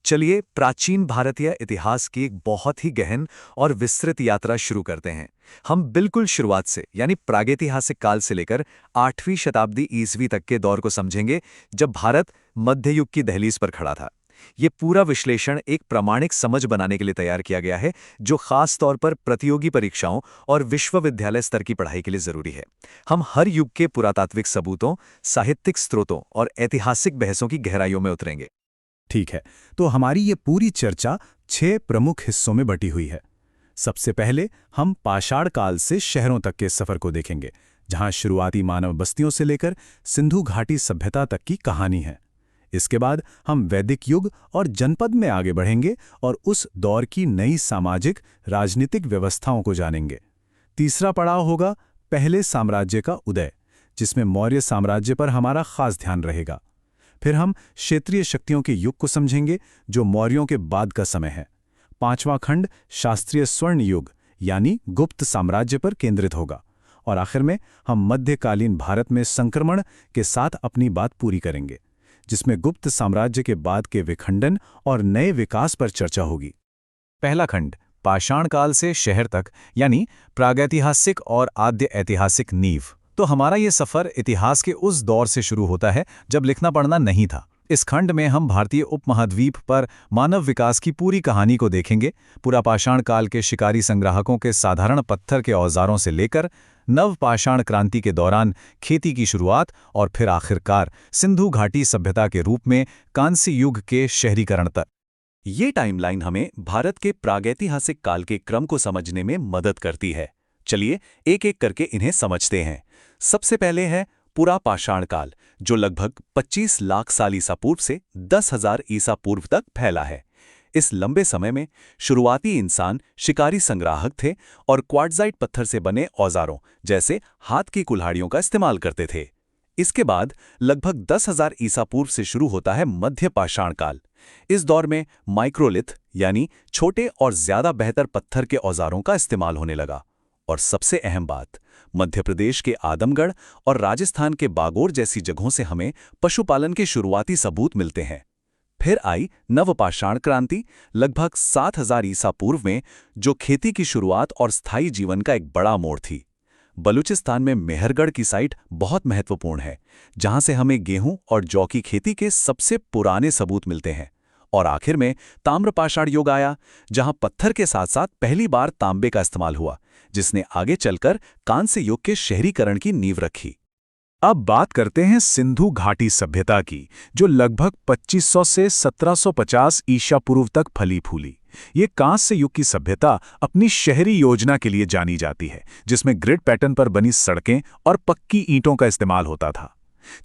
चलिए प्राचीन भारतीय इतिहास की एक बहुत ही गहन और विस्तृत यात्रा शुरू करते हैं। हम बिल्कुल शुरुआत से यानी प्रागैतिहासिक काल से लेकर 8वीं शताब्दी ईसवी तक के दौर को समझेंगे, जब भारत मध्य युग की दहलीज पर खड़ा था। ये पूरा विश्लेषण एक प्रामाणिक समझ बनाने के लिए तैयार किया गया है, जो खास तौर पर प्रतियोगी परीक्षाओं और विश्वविद्यालय स्तर की पढ़ाई के लिए जरूरी है। हम हर युग के पुरातात्विक सबूतों, साहित्यिक स्रोतों और ऐतिहासिक बहसों की गहराइयों में उतरेंगे। ठीक है, तो हमारी ये पूरी चर्चा 6 प्रमुख हिस्सों में बटी हुई है। सबसे पहले हम पाषाण काल से शहरों तक के सफर को देखेंगे, जहां शुरुआती मानव बस्तियों से लेकर सिंधु घाटी सभ्यता तक की कहानी है। इसके बाद हम वैदिक युग और जनपद में आगे बढ़ेंगे और उस दौर की नई सामाजिक राजनीतिक व्यवस्थाओं को जानेंगे। तीसरा पड़ाव होगा पहले साम्राज्य का उदय, जिसमें मौर्य साम्राज्य पर हमारा खास ध्यान रहेगा। फिर हम क्षेत्रीय शक्तियों के युग को समझेंगे, जो मौर्यों के बाद का समय है। पांचवां खंड शास्त्रीय स्वर्ण युग यानी गुप्त साम्राज्य पर केंद्रित होगा। और आखिर में हम मध्यकालीन भारत में संक्रमण के साथ अपनी बात पूरी करेंगे, जिसमें गुप्त साम्राज्य के बाद के विखंडन और नए विकास पर चर्चा होगी। पहला खंड पाषाण काल से शहर तक यानी प्रागैतिहासिक और आद्य ऐतिहासिक नींव। तो हमारा ये सफर इतिहास के उस दौर से शुरू होता है जब लिखना पढ़ना नहीं था। इस खंड में हम भारतीय उपमहाद्वीप पर मानव विकास की पूरी कहानी को देखेंगे, पूरा पाषाण काल के शिकारी संग्राहकों के साधारण पत्थर के औजारों से लेकर नव पाषाण क्रांति के दौरान खेती की शुरुआत और फिर आखिरकार सिंधु घाटी सभ्यता के रूप में कांस्य युग के शहरीकरण तक। ये टाइमलाइन हमें भारत के प्रागैतिहासिक काल के क्रम को समझने में मदद करती है। चलिए एक एक करके इन्हें समझते हैं। सबसे पहले है पुरा पाषाण काल, जो लगभग 25 लाख साल ईसा पूर्व से 10,000 ईसा पूर्व तक फैला है। इस लंबे समय में शुरुआती इंसान शिकारी संग्राहक थे और क्वार्ट्जाइट पत्थर से बने औजारों जैसे हाथ की कुल्हाड़ियों का इस्तेमाल करते थे। इसके बाद लगभग 10,000 ईसा पूर्व से शुरू होता है मध्य पाषाण काल। इस दौर में माइक्रोलिथ यानी छोटे और ज्यादा बेहतर पत्थर के औजारों का इस्तेमाल होने लगा। और सबसे अहम बात, मध्य प्रदेश के आदमगढ़ और राजस्थान के बागोर जैसी जगहों से हमें पशुपालन के शुरुआती सबूत मिलते हैं। फिर आई नवपाषाण क्रांति लगभग 7,000 ईसा पूर्व में, जो खेती की शुरुआत और स्थायी जीवन का एक बड़ा मोड़ थी। बलूचिस्तान में मेहरगढ़ की साइट बहुत महत्वपूर्ण है, जहां से हमें गेहूं और जौ की खेती के सबसे पुराने सबूत मिलते हैं। और आखिर में ताम्रपाषाण युग आया, जहां पत्थर के साथ साथ पहली बार तांबे का इस्तेमाल हुआ, जिसने आगे चलकर कांस्य युग के शहरीकरण की नींव रखी। अब बात करते हैं सिंधु घाटी सभ्यता की, जो लगभग 2500 से 1750 ईसा पूर्व तक फली फूली। ये कांस्य युग की सभ्यता अपनी शहरी योजना के लिए जानी जाती है, जिसमें ग्रिड पैटर्न पर बनी सड़कें और पक्की ईंटों का इस्तेमाल होता था।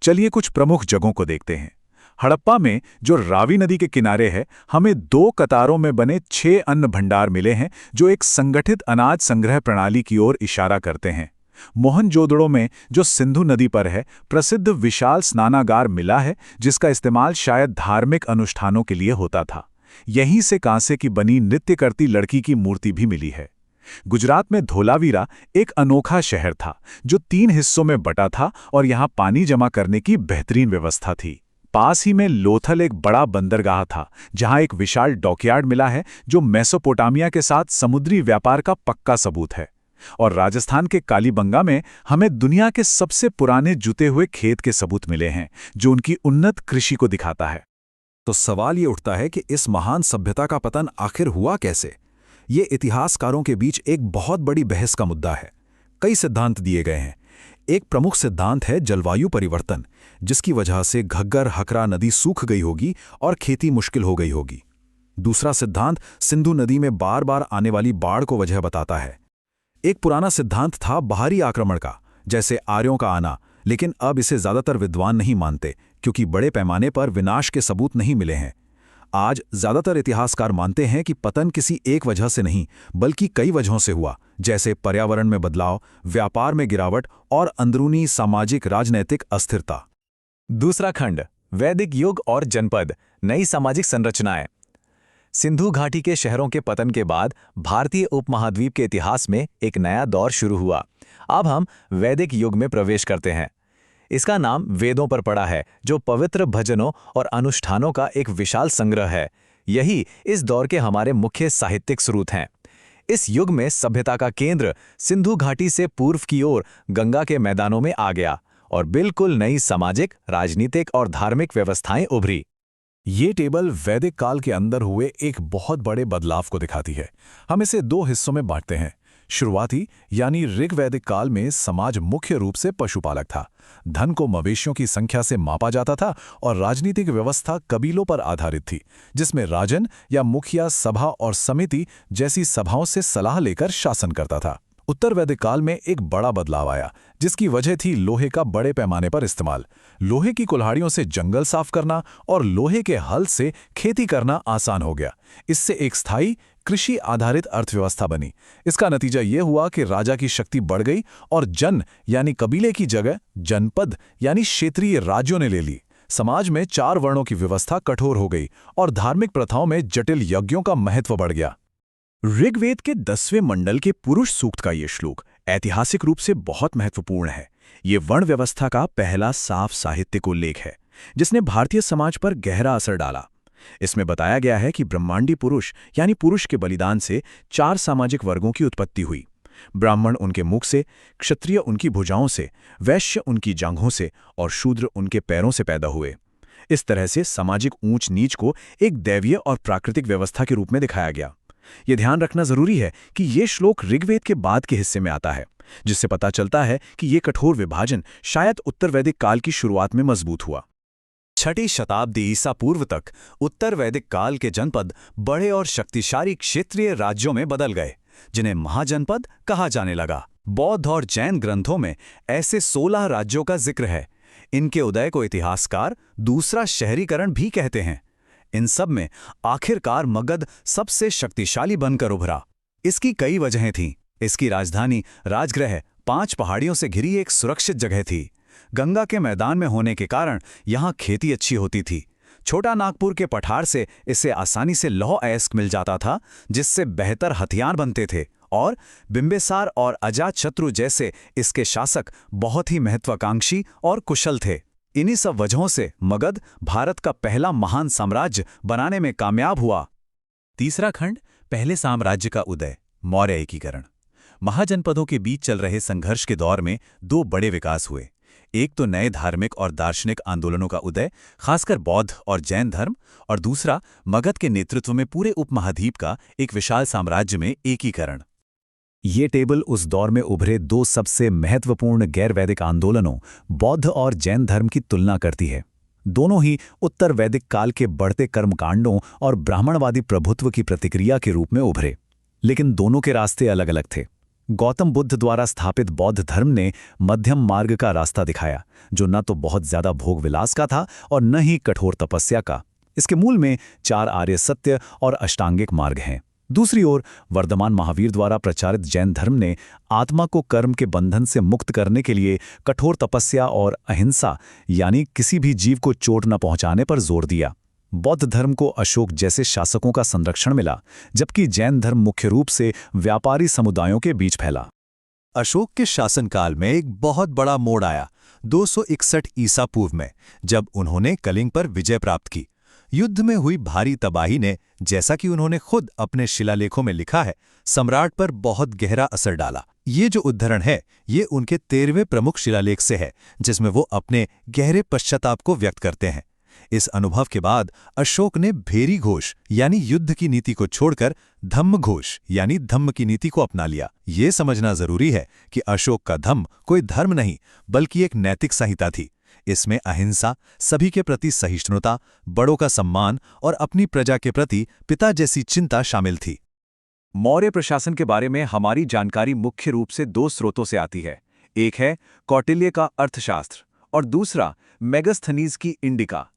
चलिए कुछ प्रमुख जगहों को देखते हैं। हड़प्पा में, जो रावी नदी के किनारे है, हमें 2 कतारों में बने 6 अन्न भंडार मिले हैं, जो एक संगठित अनाज संग्रह प्रणाली की ओर इशारा करते हैं। मोहनजोदड़ो में, जो सिंधु नदी पर है, प्रसिद्ध विशाल स्नानागार मिला है, जिसका इस्तेमाल शायद धार्मिक अनुष्ठानों के लिए होता था। यहीं से कांसे की बनी नृत्य करती लड़की की मूर्ति भी मिली है। गुजरात में धोलावीरा एक अनोखा शहर था, जो 3 हिस्सों में बटा था और यहाँ पानी जमा करने की बेहतरीन व्यवस्था थी। पास ही में लोथल एक बड़ा बंदरगाह था, जहां एक विशाल डॉकयार्ड मिला है, जो मेसोपोटामिया के साथ समुद्री व्यापार का पक्का सबूत है। और राजस्थान के कालीबंगा में हमें दुनिया के सबसे पुराने जुते हुए खेत के सबूत मिले हैं, जो उनकी उन्नत कृषि को दिखाता है। तो सवाल ये उठता है कि इस महान सभ्यता का पतन आखिर हुआ कैसे? ये इतिहासकारों के बीच एक बहुत बड़ी बहस का मुद्दा है। कई सिद्धांत दिए गए हैं। एक प्रमुख सिद्धांत है जलवायु परिवर्तन, जिसकी वजह से घग्गर हकरा नदी सूख गई होगी और खेती मुश्किल हो गई होगी। दूसरा सिद्धांत सिंधु नदी में बार बार आने वाली बाढ़ को वजह बताता है। एक पुराना सिद्धांत था बाहरी आक्रमण का, जैसे आर्यों का आना, लेकिन अब इसे ज्यादातर विद्वान नहीं मानते, क्योंकि बड़े पैमाने पर विनाश के सबूत नहीं मिले हैं। आज ज्यादातर इतिहासकार मानते हैं कि पतन किसी एक वजह से नहीं, बल्कि कई वजहों से हुआ, जैसे पर्यावरण में बदलाव, व्यापार में गिरावट और अंदरूनी सामाजिक राजनैतिक अस्थिरता। दूसरा खंड वैदिक युग और जनपद, नई सामाजिक संरचनाएं। सिंधु घाटी के शहरों के पतन के बाद भारतीय उपमहाद्वीप के इतिहास में एक नया दौर शुरू हुआ। अब हम वैदिक युग में प्रवेश करते हैं। इसका नाम वेदों पर पड़ा है, जो पवित्र भजनों और अनुष्ठानों का एक विशाल संग्रह है। यही इस दौर के हमारे मुख्य साहित्यिक स्रोत हैं। इस युग में सभ्यता का केंद्र सिंधु घाटी से पूर्व की ओर गंगा के मैदानों में आ गया और बिल्कुल नई सामाजिक, राजनीतिक और धार्मिक व्यवस्थाएं उभरी। ये टेबल वैदिक काल के अंदर हुए एक बहुत बड़े बदलाव को दिखाती है। हम इसे दो हिस्सों में बांटते हैं। शुरुआती यानी ऋग्वैदिक काल में समाज मुख्य रूप से पशुपालक था। धन को मवेशियों की संख्या से मापा जाता था और राजनीतिक व्यवस्था कबीलों पर आधारित थी, जिसमें राजन या मुखिया सभा और समिति जैसी सभाओं से सलाह लेकर शासन करता था। उत्तर वैदिक काल में एक बड़ा बदलाव आया, जिसकी वजह थी लोहे का बड़े पैमाने पर इस्तेमाल। लोहे की कुल्हाड़ियों से जंगल साफ करना और लोहे के हल से खेती करना आसान हो गया। इससे एक स्थायी कृषि आधारित अर्थव्यवस्था बनी। इसका नतीजा ये हुआ कि राजा की शक्ति बढ़ गई और जन यानी कबीले की जगह जनपद यानी क्षेत्रीय राज्यों ने ले ली। समाज में 4 वर्णों की व्यवस्था कठोर हो गई और धार्मिक प्रथाओं में जटिल यज्ञों का महत्व बढ़ गया। ऋग्वेद के 10वें मंडल के पुरुष सूक्त का ये श्लोक ऐतिहासिक रूप से बहुत महत्वपूर्ण है। ये वर्ण व्यवस्था का पहला साफ साहित्यिक उल्लेख है, जिसने भारतीय समाज पर गहरा असर डाला। इसमें बताया गया है कि ब्रह्मांडी पुरुष यानी पुरुष के बलिदान से 4 सामाजिक वर्गों की उत्पत्ति हुई। ब्राह्मण उनके मुख से, क्षत्रिय उनकी भुजाओं से, वैश्य उनकी जांघों से और शूद्र उनके पैरों से पैदा हुए। इस तरह से सामाजिक ऊंच नीच को एक दैवीय और प्राकृतिक व्यवस्था के रूप में दिखाया गया। ये ध्यान रखना जरूरी है कि ये श्लोक ऋग्वेद के बाद के हिस्से में आता है, जिससे पता चलता है कि ये कठोर विभाजन शायद उत्तर वैदिक काल की शुरुआत में मजबूत हुआ। 6ठी शताब्दी ईसा पूर्व तक उत्तर वैदिक काल के जनपद बड़े और शक्तिशाली क्षेत्रीय राज्यों में बदल गए, जिन्हें महाजनपद कहा जाने लगा। बौद्ध और जैन ग्रंथों में ऐसे 16 राज्यों का जिक्र है। इनके उदय को इतिहासकार दूसरा शहरीकरण भी कहते हैं। इन सब में आखिरकार मगध सबसे शक्तिशाली बनकर उभरा। इसकी कई वजहें थीं। इसकी राजधानी राजगृह 5 पहाड़ियों से घिरी एक सुरक्षित जगह थी। गंगा के मैदान में होने के कारण यहाँ खेती अच्छी होती थी। छोटा नागपुर के पठार से इसे आसानी से लौह अयस्क मिल जाता था, जिससे बेहतर हथियार बनते थे और बिंबिसार और अजातशत्रु जैसे इसके शासक बहुत ही महत्वाकांक्षी और कुशल थे। इन्हीं सब वजहों से मगध भारत का पहला महान साम्राज्य बनाने में कामयाब हुआ। तीसरा खंड, पहले साम्राज्य का उदय, मौर्य एकीकरण। महाजनपदों के बीच चल रहे संघर्ष के दौर में 2 बड़े विकास हुए। एक तो नए धार्मिक और दार्शनिक आंदोलनों का उदय, खासकर बौद्ध और जैन धर्म, और दूसरा मगध के नेतृत्व में पूरे उपमहाद्वीप का एक विशाल साम्राज्य में एकीकरण। ये टेबल उस दौर में उभरे 2 सबसे महत्वपूर्ण गैर वैदिक आंदोलनों बौद्ध और जैन धर्म की तुलना करती है। दोनों ही उत्तर वैदिक काल के बढ़ते कर्मकांडों और ब्राह्मणवादी प्रभुत्व की प्रतिक्रिया के रूप में उभरे, लेकिन दोनों के रास्ते अलग अलग थे। गौतम बुद्ध द्वारा स्थापित बौद्ध धर्म ने मध्यम मार्ग का रास्ता दिखाया, जो न तो बहुत ज्यादा भोग विलास का था और न ही कठोर तपस्या का। इसके मूल में 4 आर्य सत्य और अष्टांगिक मार्ग हैं। दूसरी ओर वर्धमान महावीर द्वारा प्रचारित जैन धर्म ने आत्मा को कर्म के बंधन से मुक्त करने के लिए कठोर तपस्या और अहिंसा यानी किसी भी जीव को चोट न पहुंचाने पर जोर दिया। बौद्ध धर्म को अशोक जैसे शासकों का संरक्षण मिला, जबकि जैन धर्म मुख्य रूप से व्यापारी समुदायों के बीच फैला। अशोक के शासनकाल में एक बहुत बड़ा मोड़ आया 261 ईसा पूर्व में, जब उन्होंने कलिंग पर विजय प्राप्त की। युद्ध में हुई भारी तबाही ने, जैसा कि उन्होंने खुद अपने शिलालेखों में लिखा है, सम्राट पर बहुत गहरा असर डाला। ये जो उद्धरण है, ये उनके 13वें प्रमुख शिलालेख से है, जिसमें वो अपने गहरे पश्चाताप को व्यक्त करते हैं। इस अनुभव के बाद अशोक ने भेरी घोष यानी युद्ध की नीति को छोड़कर धम्म घोष यानी धम्म की नीति को अपना लिया। ये समझना जरूरी है कि अशोक का धम्म कोई धर्म नहीं, बल्कि एक नैतिक संहिता थी। इसमें अहिंसा, सभी के प्रति सहिष्णुता, बड़ों का सम्मान और अपनी प्रजा के प्रति पिता जैसी चिंता शामिल थी। मौर्य प्रशासन के बारे में हमारी जानकारी मुख्य रूप से 2 स्रोतों से आती है। एक है कौटिल्य का अर्थशास्त्र और दूसरा मेगास्थनीज की इंडिका।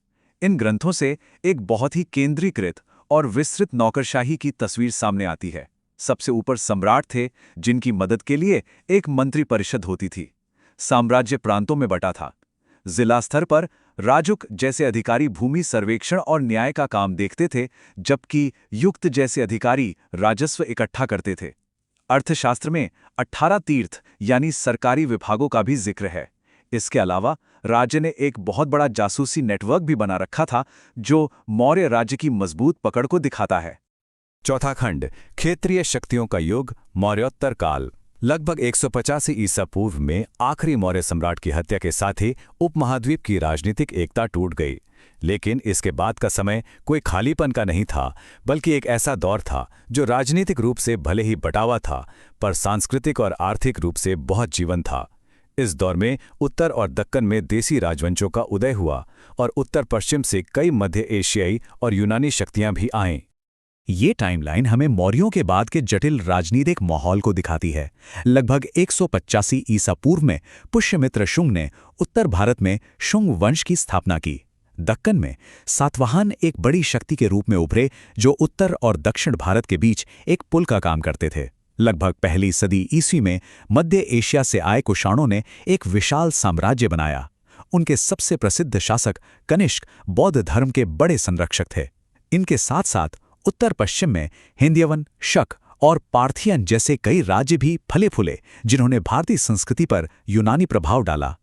इन ग्रंथों से एक बहुत ही केंद्रीकृत और विस्तृत नौकरशाही की तस्वीर सामने आती है। सबसे ऊपर सम्राट थे, जिनकी मदद के लिए एक मंत्री परिषद होती थी। साम्राज्य प्रांतों में बटा था। जिला स्तर पर राजुक जैसे अधिकारी भूमि सर्वेक्षण और न्याय का काम देखते थे, जबकि युक्त जैसे अधिकारी राजस्व इकट्ठा करते थे। अर्थशास्त्र में 18 तीर्थ यानी सरकारी विभागों का भी जिक्र है। इसके अलावा राज्य ने एक बहुत बड़ा जासूसी नेटवर्क भी बना रखा था जो मौर्य राज्य की मजबूत पकड़ को दिखाता है। चौथा खंड, क्षेत्रीय शक्तियों का युग, मौर्योत्तर काल। लगभग 185 ईसा पूर्व में आखिरी मौर्य सम्राट की हत्या के साथ ही उपमहाद्वीप की राजनीतिक एकता टूट गई। लेकिन इसके बाद का समय कोई खालीपन का नहीं था, बल्कि एक ऐसा दौर था जो राजनीतिक रूप से भले ही बंटा था, पर सांस्कृतिक और आर्थिक रूप से बहुत जीवंत था। इस दौर में उत्तर और दक्कन में देसी राजवंशों का उदय हुआ और उत्तर पश्चिम से कई मध्य एशियाई और यूनानी शक्तियां भी आईं। ये टाइमलाइन हमें मौर्यों के बाद के जटिल राजनीतिक माहौल को दिखाती है। लगभग 185 ईसा पूर्व में पुष्यमित्र शुंग ने उत्तर भारत में शुंग वंश की स्थापना की। दक्कन में सातवाहन एक बड़ी शक्ति के रूप में उभरे जो उत्तर और दक्षिण भारत के बीच एक पुल का काम करते थे। लगभग पहली सदी ईस्वी में मध्य एशिया से आए कुषाणों ने एक विशाल साम्राज्य बनाया। उनके सबसे प्रसिद्ध शासक कनिष्क बौद्ध धर्म के बड़े संरक्षक थे। इनके साथ साथ उत्तर पश्चिम में हिंदयवन, शक और पार्थियन जैसे कई राज्य भी फले फूले, जिन्होंने भारतीय संस्कृति पर यूनानी प्रभाव डाला।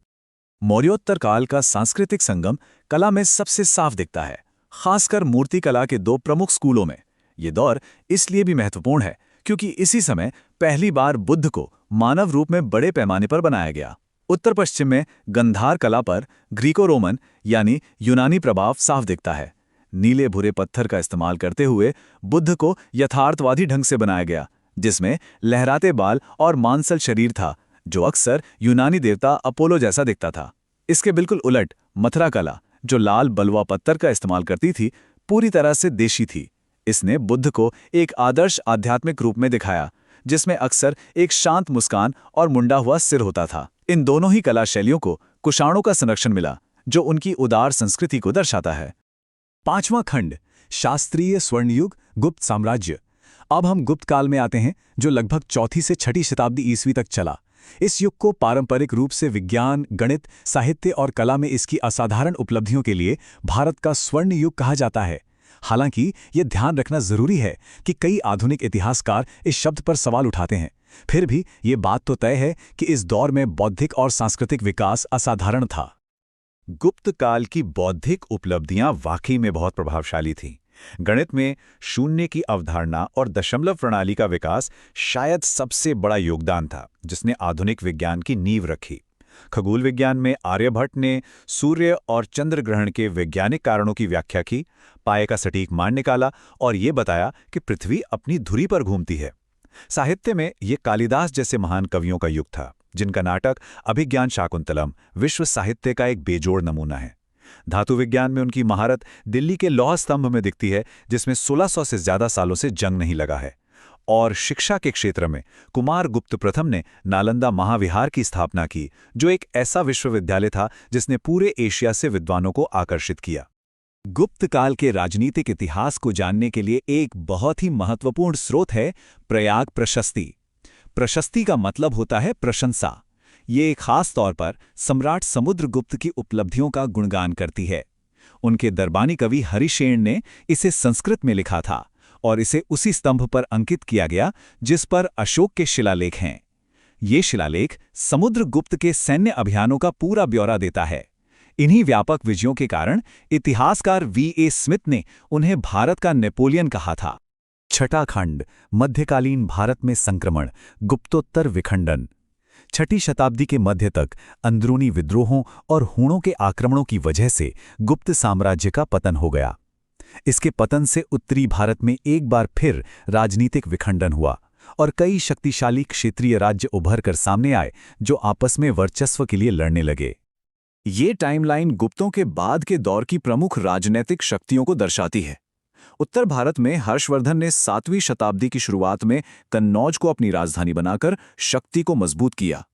मौर्योत्तर काल का सांस्कृतिक संगम कला में सबसे साफ दिखता है, खासकर मूर्तिकला के दो प्रमुख स्कूलों में। ये दौर इसलिए भी महत्वपूर्ण है क्योंकि इसी समय पहली बार बुद्ध को मानव रूप में बड़े पैमाने पर बनाया गया। उत्तर पश्चिम में गंधार कला पर ग्रीको रोमन यानी यूनानी प्रभाव साफ दिखता है। नीले भूरे पत्थर का इस्तेमाल करते हुए बुद्ध को यथार्थवादी ढंग से बनाया गया, जिसमें लहराते बाल और मांसल शरीर था, जो अक्सर यूनानी देवता अपोलो जैसा दिखता था। इसके बिल्कुल उलट मथुरा कला, जो लाल बलुआ पत्थर का इस्तेमाल करती थी, पूरी तरह से देशी थी। इसने बुद्ध को एक आदर्श आध्यात्मिक रूप में दिखाया, जिसमें अक्सर एक शांत मुस्कान और मुंडा हुआ सिर होता था। इन दोनों ही कला शैलियों को कुषाणों का संरक्षण मिला, जो उनकी उदार संस्कृति को दर्शाता है। पांचवां खंड, शास्त्रीय स्वर्णयुग, गुप्त साम्राज्य। अब हम गुप्त काल में आते हैं, जो लगभग 4वीं से 6वीं शताब्दी ईस्वी तक चला। इस युग को पारंपरिक रूप से विज्ञान, गणित, साहित्य और कला में इसकी असाधारण उपलब्धियों के लिए भारत का स्वर्ण युग कहा जाता है। हालांकि यह ध्यान रखना जरूरी है कि कई आधुनिक इतिहासकार इस शब्द पर सवाल उठाते हैं। फिर भी ये बात तो तय है कि इस दौर में बौद्धिक और सांस्कृतिक विकास असाधारण था। गुप्त काल की बौद्धिक उपलब्धियां वाकई में बहुत प्रभावशाली थीं। गणित में शून्य की अवधारणा और दशमलव प्रणाली का विकास शायद सबसे बड़ा योगदान था, जिसने आधुनिक विज्ञान की नींव रखी। खगोल विज्ञान में आर्यभट्ट ने सूर्य और चंद्र ग्रहण के वैज्ञानिक कारणों की व्याख्या की, पाए का सटीक मान निकाला और ये बताया कि पृथ्वी अपनी धुरी पर घूमती है। साहित्य में ये कालिदास जैसे महान कवियों का युग था, जिनका नाटक अभिज्ञान शाकुंतलम विश्व साहित्य का एक बेजोड़ नमूना है। धातु विज्ञान में उनकी महारत दिल्ली के लौह स्तंभ में दिखती है, जिसमें 1600 से ज्यादा सालों से जंग नहीं लगा है। और शिक्षा के क्षेत्र में कुमार गुप्त प्रथम ने नालंदा महाविहार की स्थापना की, जो एक ऐसा विश्वविद्यालय था जिसने पूरे एशिया से विद्वानों को आकर्षित किया। गुप्त काल के राजनीतिक इतिहास को जानने के लिए एक बहुत ही महत्वपूर्ण स्रोत है प्रयाग प्रशस्ति। प्रशस्ति का मतलब होता है प्रशंसा। ये खास तौर पर सम्राट समुद्रगुप्त की उपलब्धियों का गुणगान करती है। उनके दरबानी कवि हरिशेन ने इसे संस्कृत में लिखा था और इसे उसी स्तंभ पर अंकित किया गया जिस पर अशोक के शिलालेख हैं। ये शिलालेख समुद्रगुप्त के सैन्य अभियानों का पूरा ब्यौरा देता है। इन्हीं व्यापक विजयों के कारण इतिहासकार V.A. स्मिथ ने उन्हें भारत का नेपोलियन कहा था। छठा खंड, मध्यकालीन भारत में संक्रमण, गुप्तोत्तर विखंडन। 6वीं शताब्दी के मध्य तक अंदरूनी विद्रोहों और हूणों के आक्रमणों की वजह से गुप्त साम्राज्य का पतन हो गया। इसके पतन से उत्तरी भारत में एक बार फिर राजनीतिक विखंडन हुआ और कई शक्तिशाली क्षेत्रीय राज्य उभर कर सामने आए जो आपस में वर्चस्व के लिए लड़ने लगे। ये टाइमलाइन गुप्तों के बाद के दौर की प्रमुख राजनीतिक शक्तियों को दर्शाती है। उत्तर भारत में हर्षवर्धन ने 7वीं शताब्दी की शुरुआत में कन्नौज को अपनी राजधानी बनाकर शक्ति को मजबूत किया।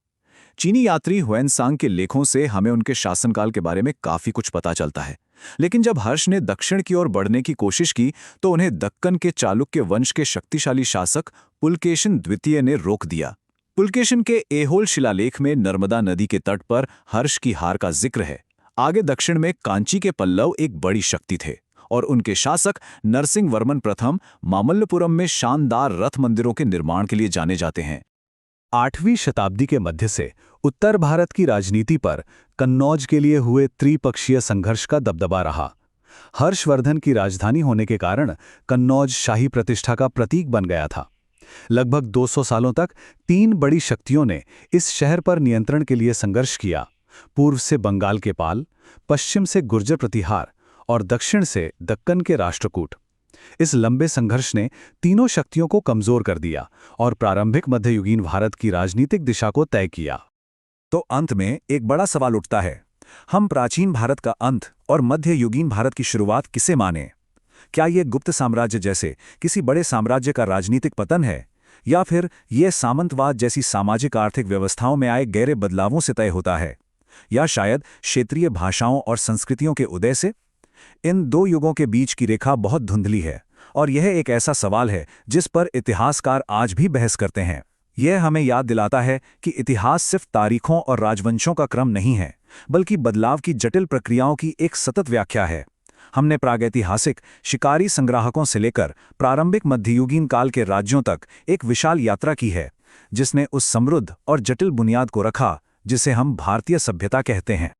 चीनी यात्री हुएनसांग के लेखों से हमें उनके शासनकाल के बारे में काफी कुछ पता चलता है। लेकिन जब हर्ष ने दक्षिण की ओर बढ़ने की कोशिश की तो उन्हें दक्कन के चालुक्य वंश के शक्तिशाली शासक पुलकेशिन द्वितीय ने रोक दिया। पुलकेशिन के एहोल शिलालेख में नर्मदा नदी के तट पर हर्ष की हार का जिक्र है। आगे दक्षिण में कांची के पल्लव एक बड़ी शक्ति थे और उनके शासक नरसिंह वर्मन प्रथम मामल्लपुरम में शानदार रथ मंदिरों के निर्माण के लिए जाने जाते हैं। 8वीं शताब्दी के मध्य से उत्तर भारत की राजनीति पर कन्नौज के लिए हुए त्रिपक्षीय संघर्ष का दबदबा रहा। हर्षवर्धन की राजधानी होने के कारण कन्नौज शाही प्रतिष्ठा का प्रतीक बन गया था। लगभग 200 सालों तक 3 बड़ी शक्तियों ने इस शहर पर नियंत्रण के लिए संघर्ष किया। पूर्व से बंगाल के पाल, पश्चिम से गुर्जर प्रतिहार और दक्षिण से दक्कन के राष्ट्रकूट। इस लंबे संघर्ष ने तीनों शक्तियों को कमजोर कर दिया और प्रारंभिक मध्ययुगीन भारत की राजनीतिक दिशा को तय किया। तो अंत में एक बड़ा सवाल उठता है, हम प्राचीन भारत का अंत और मध्ययुगीन भारत की शुरुआत किसे माने? क्या ये गुप्त साम्राज्य जैसे किसी बड़े साम्राज्य का राजनीतिक पतन है, या फिर ये सामंतवाद जैसी सामाजिक आर्थिक व्यवस्थाओं में आए गहरे बदलावों से तय होता है, या शायद क्षेत्रीय भाषाओं और संस्कृतियों के उदय से? इन दो युगों के बीच की रेखा बहुत धुंधली है, और यह एक ऐसा सवाल है जिस पर इतिहासकार आज भी बहस करते हैं। यह हमें याद दिलाता है कि इतिहास सिर्फ तारीखों और राजवंशों का क्रम नहीं है, बल्कि बदलाव की जटिल प्रक्रियाओं की एक सतत व्याख्या है। हमने प्रागैतिहासिक शिकारी संग्राहकों से लेकर प्रारंभिक मध्ययुगीन काल के राज्यों तक एक विशाल यात्रा की है, जिसने उस समृद्ध और जटिल बुनियाद को रखा जिसे हम भारतीय सभ्यता कहते हैं।